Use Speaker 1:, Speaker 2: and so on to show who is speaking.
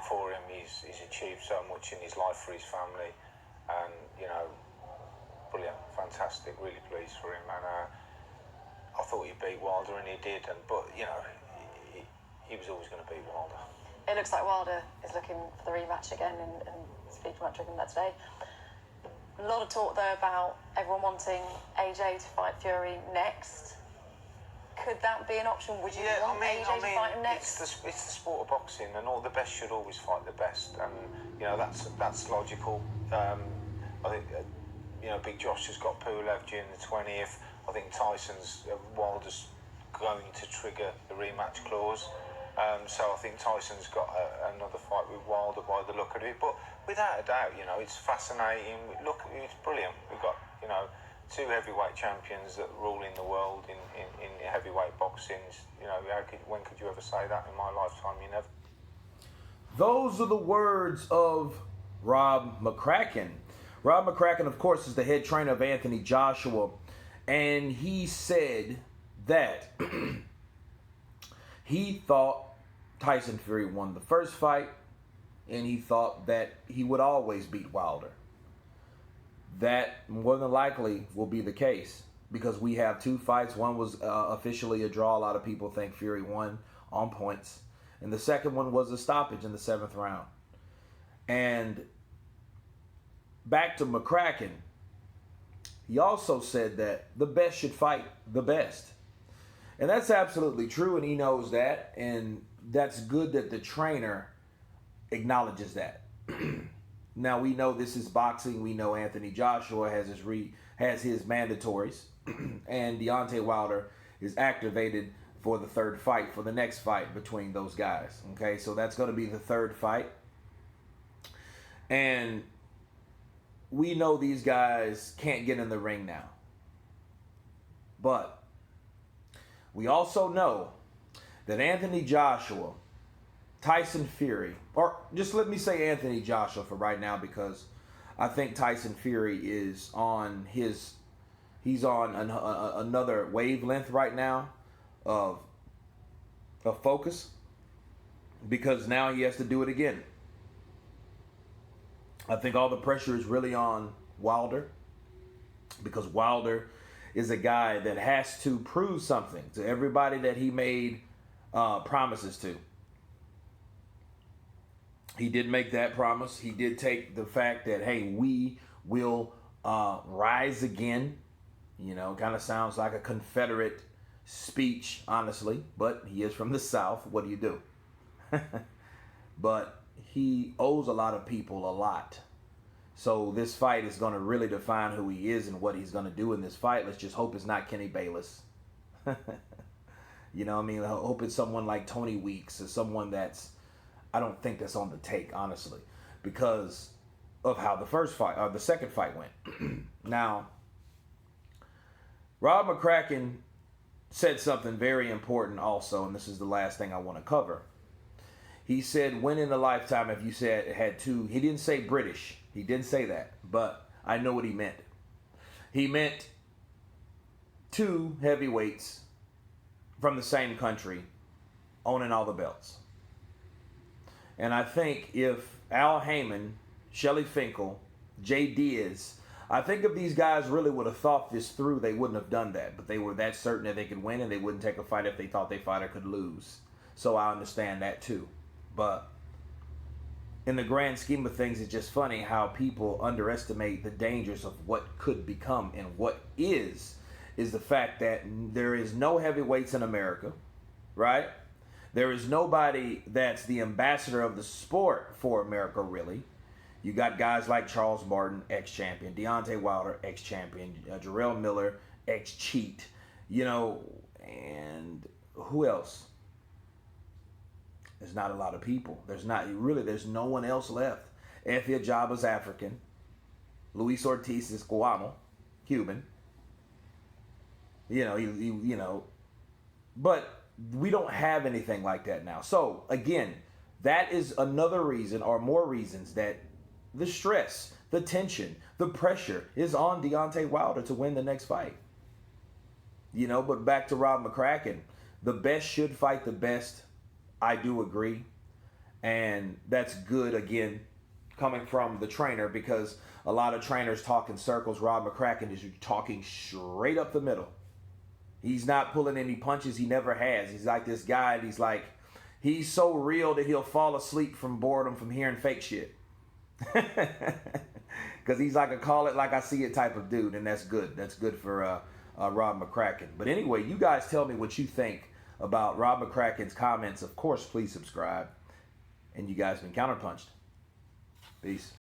Speaker 1: for him. He's achieved so much in his life for his family, and brilliant, fantastic. Really pleased for him, and I thought he'd beat Wilder, and he did. But he was always going to beat Wilder.
Speaker 2: It looks like Wilder is looking for the rematch again, and speaking about talking about today. A lot of talk though about everyone wanting AJ to fight Fury next. Could that be an option? Would you want AJ to fight him next?
Speaker 1: It's the sport of boxing, and all the best should always fight the best, and that's logical. I think Big Josh has got Pulev June the 20th. I think Wilder's going to trigger the rematch clause. So I think Tyson's got another fight with Wilder by the look of it. But without a doubt, it's fascinating. Look, it's brilliant. We've got, two heavyweight champions that rule in the world in heavyweight boxing. When could you ever say that in my lifetime? You never.
Speaker 3: Those are the words of Rob Mccracken. Rob Mccracken, of course, is the head trainer of Anthony Joshua. And he said that he thought Tyson Fury won the first fight, and he thought that he would always beat Wilder. That more than likely will be the case because we have two fights. One was officially a draw. A lot of people think Fury won on points. And the second one was a stoppage in the 7th round. And back to McCracken, he also said that the best should fight the best. And that's absolutely true, and he knows that. And that's good that the trainer acknowledges that. Now, we know this is boxing. We know Anthony Joshua has his mandatories. And Deontay Wilder is activated for the third fight, for the next fight between those guys. Okay, so that's going to be the third fight. And we know these guys can't get in the ring now. But we also know that Anthony Joshua, Tyson Fury, or just let me say Anthony Joshua for right now because I think Tyson Fury is on he's on another wavelength right now of focus because now he has to do it again. I think all the pressure is really on Wilder because Wilder is a guy that has to prove something to everybody that he made promises to. He did make that promise. He did take the fact that, hey, we will rise again. Kind of sounds like a Confederate speech, honestly. But he is from the South. What do you do? But he owes a lot of people a lot. So this fight is going to really define who he is and what he's going to do in this fight. Let's just hope it's not Kenny Bayless. You know what I mean? I hope it's someone like Tony Weeks or someone that's, I don't think that's on the take, honestly, because of how the second fight went. Now, Rob Mccracken said something very important also, and this is the last thing I want to cover. He said, when in a lifetime have you had two, he didn't say British, he didn't say that, but I know what he meant. He meant two heavyweights from the same country owning all the belts. And I think if Al Heyman, Shelly Finkel, Jay Diaz, I think if these guys really would have thought this through, they wouldn't have done that. But they were that certain that they could win, and they wouldn't take a fight if they thought their fighter could lose. So I understand that too. But in the grand scheme of things, it's just funny how people underestimate the dangers of what could become. And what is the fact that there is no heavyweights in America, right? There is nobody that's the ambassador of the sport for America, really. You got guys like Charles Martin, ex-champion, Deontay Wilder, ex-champion, Jarrell Miller, ex-cheat, and who else? There's not a lot of people. There's no one else left. Efe Ajaba's African. Luis Ortiz is Guamo, Cuban. But we don't have anything like that now. So, again, that is another reason or more reasons that the stress, the tension, the pressure is on Deontay Wilder to win the next fight. But back to Rob Mccracken, the best should fight the best. I do agree. And that's good, again, coming from the trainer, because a lot of trainers talk in circles. Rob Mccracken is talking straight up the middle. He's not pulling any punches. He never has. He's like this guy, and he's so real that he'll fall asleep from boredom from hearing fake shit. Because he's like a call it like I see it type of dude, and that's good. That's good for Rob Mccracken. But anyway, you guys tell me what you think about Rob McCracken's comments. Of course, please subscribe. And you guys been counterpunched. Peace.